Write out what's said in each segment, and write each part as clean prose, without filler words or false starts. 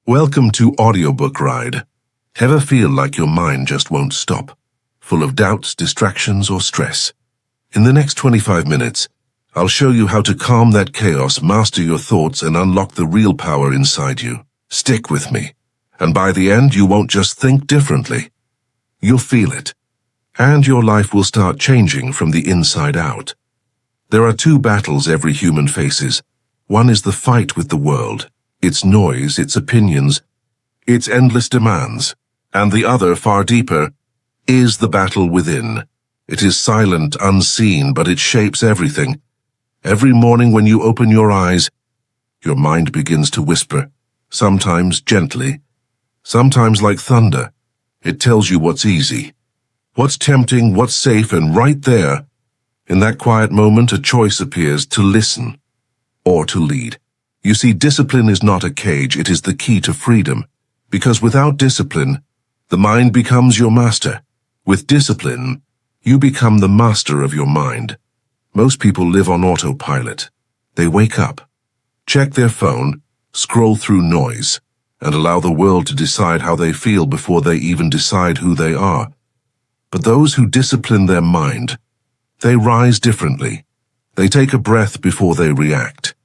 Welcome to Audiobook Ride. Ever feel like your mind just won't stop, full of doubts, distractions, or stress? In the next 25 minutes, I'll show you how to calm that chaos, master your thoughts, and unlock the real power inside you. Stick with me, and by the end, you won't just think differently. You'll feel it, and your life will start changing from the inside out. There are two battles every human faces. One is the fight with the world, its noise, its opinions, its endless demands. And the other, far deeper, is the battle within. It is silent, unseen, but it shapes everything. Every morning when you open your eyes, your mind begins to whisper, sometimes gently, sometimes like thunder. It tells you what's easy, what's tempting, what's safe, and right there, in that quiet moment, a choice appears: to listen or to lead. You see, discipline is not a cage, it is the key to freedom. Because without discipline, the mind becomes your master. With discipline, you become the master of your mind. Most people live on autopilot. They wake up, check their phone, scroll through noise, and allow the world to decide how they feel before they even decide who they are. But those who discipline their mind, they rise differently. They take a breath before they react.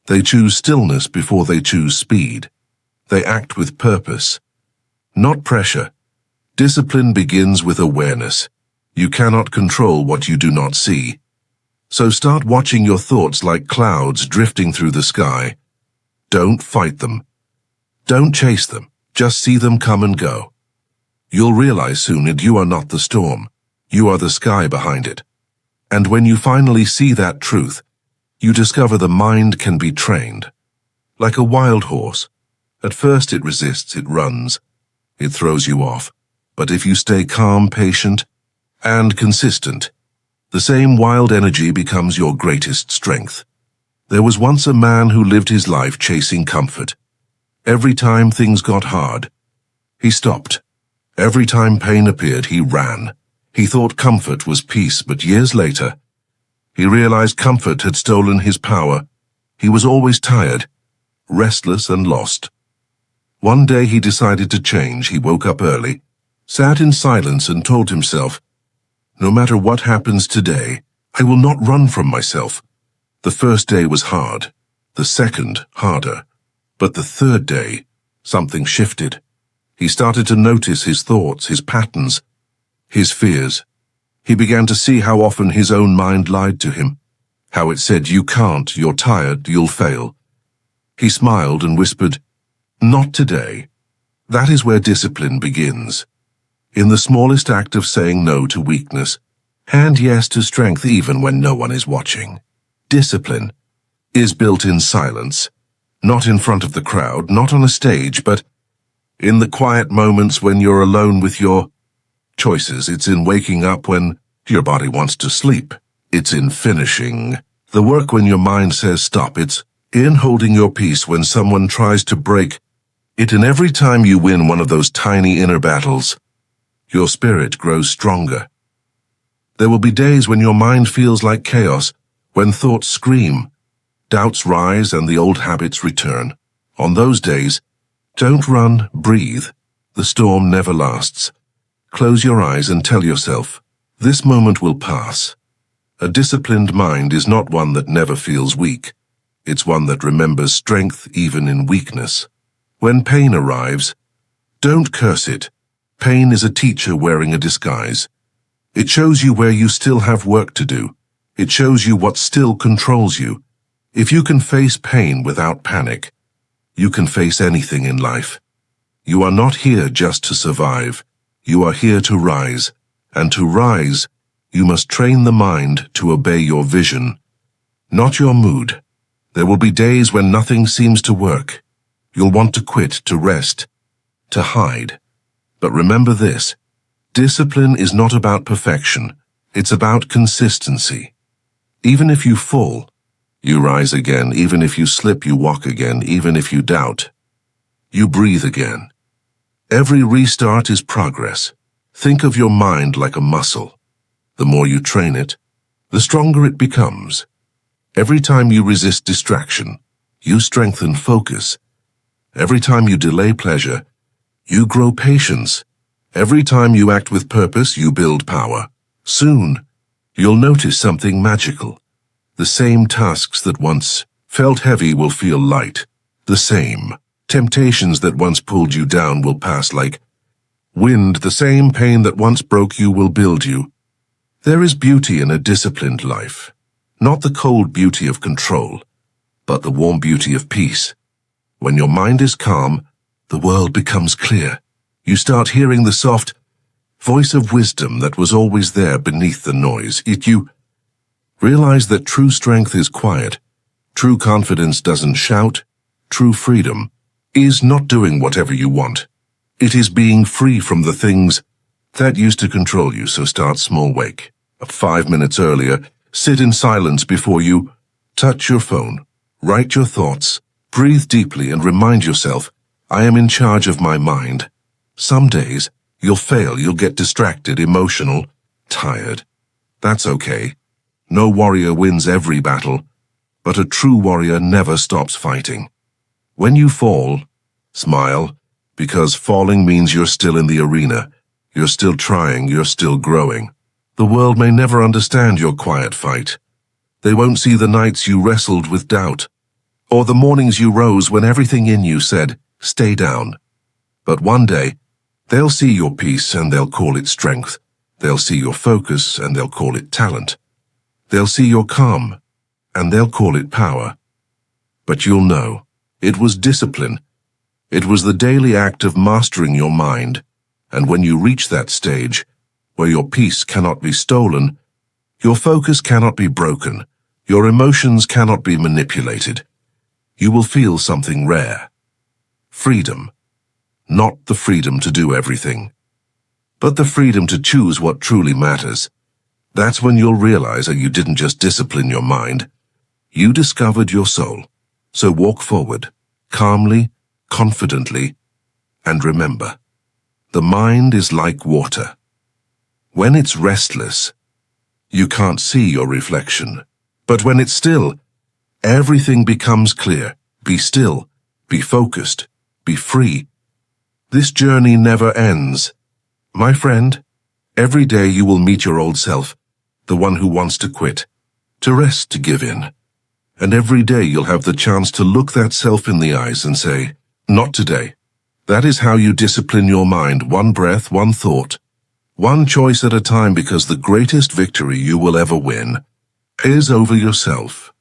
They choose stillness before they choose speed. They act with purpose, not pressure. Discipline begins with awareness. You cannot control what you do not see. So start watching your thoughts like clouds drifting through the sky. Don't fight them. Don't chase them. Just see them come and go. You'll realize soon that you are not the storm. You are the sky behind it. And when you finally see that truth, you discover the mind can be trained. Like a wild horse. At first it resists, it runs, it throws you off. But if you stay calm, patient, and consistent, the same wild energy becomes your greatest strength. There was once a man who lived his life chasing comfort. Every time things got hard, he stopped. Every time pain appeared, he ran. He thought comfort was peace, but years later, he realized comfort had stolen his power. He was always tired, restless, and lost. One day he decided to change. He woke up early, sat in silence, and told himself, "No matter what happens today, I will not run from myself." The first day was hard, the second harder, but the third day, something shifted. He started to notice his thoughts, his patterns, his fears. He began to see how often his own mind lied to him, how it said, "You can't, you're tired, you'll fail." He smiled and whispered, "Not today." That is where discipline begins. In the smallest act of saying no to weakness, and yes to strength even when no one is watching. Discipline is built in silence, not in front of the crowd, not on a stage, but in the quiet moments when you're alone with your choices. It's in waking up when your body wants to sleep. It's in finishing the work when your mind says stop. It's in holding your peace when someone tries to break it. And every time you win one of those tiny inner battles, your spirit grows stronger. There will be days when your mind feels like chaos, when thoughts scream, doubts rise, and the old habits return. On those days, don't run, breathe. The storm never lasts. Close your eyes and tell yourself, this moment will pass. A disciplined mind is not one that never feels weak. It's one that remembers strength even in weakness. When pain arrives, don't curse it. Pain is a teacher wearing a disguise. It shows you where you still have work to do. It shows you what still controls you. If you can face pain without panic, you can face anything in life. You are not here just to survive. You are here to rise. And to rise, you must train the mind to obey your vision, not your mood. There will be days when nothing seems to work. You'll want to quit, to rest, to hide. But remember this, discipline is not about perfection. It's about consistency. Even if you fall, you rise again. Even if you slip, you walk again. Even if you doubt, you breathe again. Every restart is progress. Think of your mind like a muscle. The more you train it, the stronger it becomes. Every time you resist distraction, you strengthen focus. Every time you delay pleasure, you grow patience. Every time you act with purpose, you build power. Soon, you'll notice something magical. The same tasks that once felt heavy will feel light. The same temptations that once pulled you down will pass like wind. The same pain that once broke you will build you. There is beauty in a disciplined life. Not the cold beauty of control, but the warm beauty of peace. When your mind is calm, the world becomes clear. You start hearing the soft voice of wisdom that was always there beneath the noise. You realize that true strength is quiet. True confidence doesn't shout. True freedom is not doing whatever you want. It is being free from the things that used to control you. So start small. Wake up 5 minutes earlier. Sit in silence before you touch your phone. Write your thoughts. Breathe deeply and remind yourself, I am in charge of my mind. Some days, you'll fail, you'll get distracted, emotional, tired. That's okay. No warrior wins every battle, but a true warrior never stops fighting. When you fall, smile, because falling means you're still in the arena. You're still trying, you're still growing. The world may never understand your quiet fight. They won't see the nights you wrestled with doubt, or the mornings you rose when everything in you said, stay down. But one day, they'll see your peace and they'll call it strength. They'll see your focus and they'll call it talent. They'll see your calm and they'll call it power. But you'll know, it was discipline. It was the daily act of mastering your mind. And when you reach that stage, where your peace cannot be stolen, your focus cannot be broken, your emotions cannot be manipulated, you will feel something rare. Freedom. Not the freedom to do everything, but the freedom to choose what truly matters. That's when you'll realize that you didn't just discipline your mind, you discovered your soul. So walk forward, calmly, confidently, and remember, the mind is like water. When it's restless, you can't see your reflection. But when it's still, everything becomes clear. Be still, be focused, be free. This journey never ends. My friend, every day you will meet your old self, the one who wants to quit, to rest, to give in. And every day you'll have the chance to look that self in the eyes and say, not today. That is how you discipline your mind, one breath, one thought, one choice at a time, because the greatest victory you will ever win is over yourself.